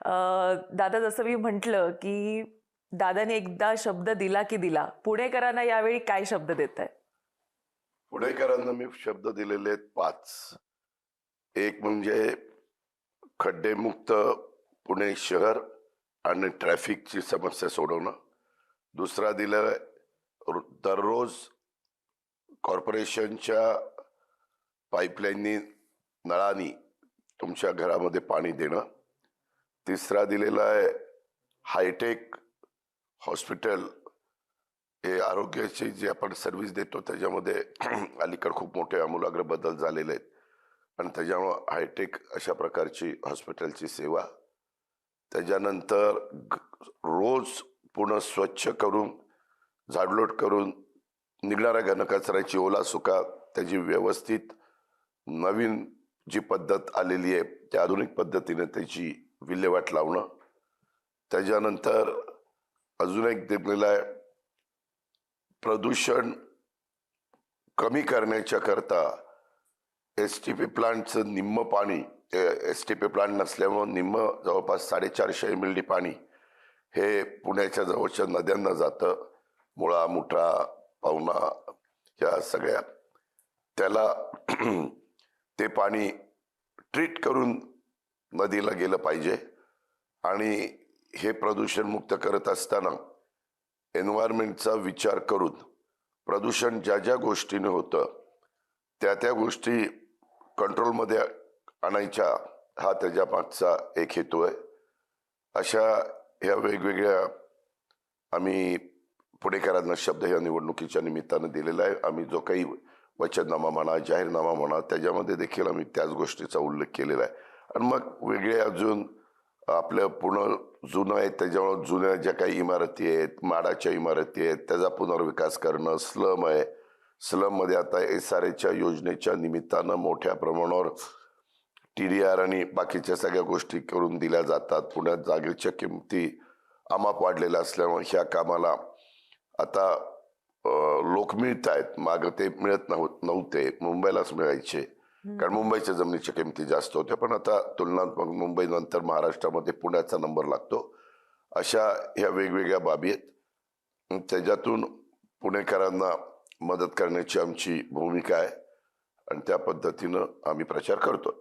दादा जसं मी म्हटलं की दादाने एकदा शब्द दिला की दिला. पुणेकरांना यावेळी काय शब्द देताय? पुणेकरांना मी शब्द दिलेले आहेत 5. एक म्हणजे खड्डेमुक्त पुणे शहर आणि ट्रॅफिकची समस्या सोडवणं. दुसरा दिलाय दररोज कॉर्पोरेशनच्या पाईपलाईननी नळानी तुमच्या घरामध्ये पाणी देणं. तिसरा दिलेला आहे हायटेक हॉस्पिटल, हे आरोग्याची जी आपण सर्व्हिस देतो त्याच्यामध्ये अलीकडे खूप मोठे आमूलाग्र बदल झालेले आहेत आणि त्याच्यामुळं हायटेक अशा प्रकारची हॉस्पिटलची सेवा. त्याच्यानंतर रोज पुणे स्वच्छ करून झाडलोट करून निघणाऱ्या घनकचऱ्याची ओला सुका त्याची व्यवस्थित नवीन जी पद्धत आलेली आहे त्या आधुनिक पद्धतीने त्याची विल्हेवाट लावणं. त्याच्यानंतर अजून एक दिलेला आहे प्रदूषण कमी करण्याच्या करता एसटीपी प्लांटचं निम्म पाणी, एसटीपी प्लांट नसल्यामुळे निम्म जवळपास 450 MLD पाणी हे पुण्याच्या जवळच्या नद्यांना जातं. मुळा, मुठा, पवना या सगळ्या, त्याला ते पाणी ट्रीट करून नदीला गेलं पाहिजे. आणि हे प्रदूषण मुक्त करत असताना एन्व्हायरमेंटचा विचार करून प्रदूषण ज्या ज्या गोष्टीने होतं त्या त्या गोष्टी कंट्रोलमध्ये आणायच्या, हा त्याच्या मागचा एक हेतू आहे. अशा ह्या वेगवेगळ्या आम्ही पुणेकरांना शब्द ह्या निवडणुकीच्या निमित्तानं दिलेला आहे. आम्ही जो काही वचननामा म्हणा, जाहीरनामा म्हणा, त्याच्यामध्ये देखील आम्ही त्याच गोष्टीचा उल्लेख केलेला आहे. आणि मग वेगळे अजून आपलं पुणे जुनं आहे त्याच्यामुळे जुन्या ज्या काही इमारती आहेत, माडाच्या इमारती आहेत, त्याचा पुनर्विकास करणं. स्लम आहे, स्लममध्ये आता SRAच्या योजनेच्या निमित्तानं मोठ्या प्रमाणावर TDR आणि बाकीच्या सगळ्या गोष्टी करून दिल्या जातात. पुण्यात जागेच्या किमती अमाप वाढलेल्या असल्यामुळे ह्या कामाला आता लोक मिळत आहेत. मागं ते मिळत नव्हते, मुंबईलाच मिळायचे कारण मुंबईच्या जमिनीच्या किमती जास्त होत्या. पण आता तुलनात्मक मुंबईनंतर महाराष्ट्रामध्ये पुण्याचा नंबर लागतो. अशा ह्या वेगवेगळ्या बाबी आहेत. त्याच्यातून पुणेकरांना मदत करण्याची आमची भूमिका आहे आणि त्या पद्धतीनं आम्ही प्रचार करतो.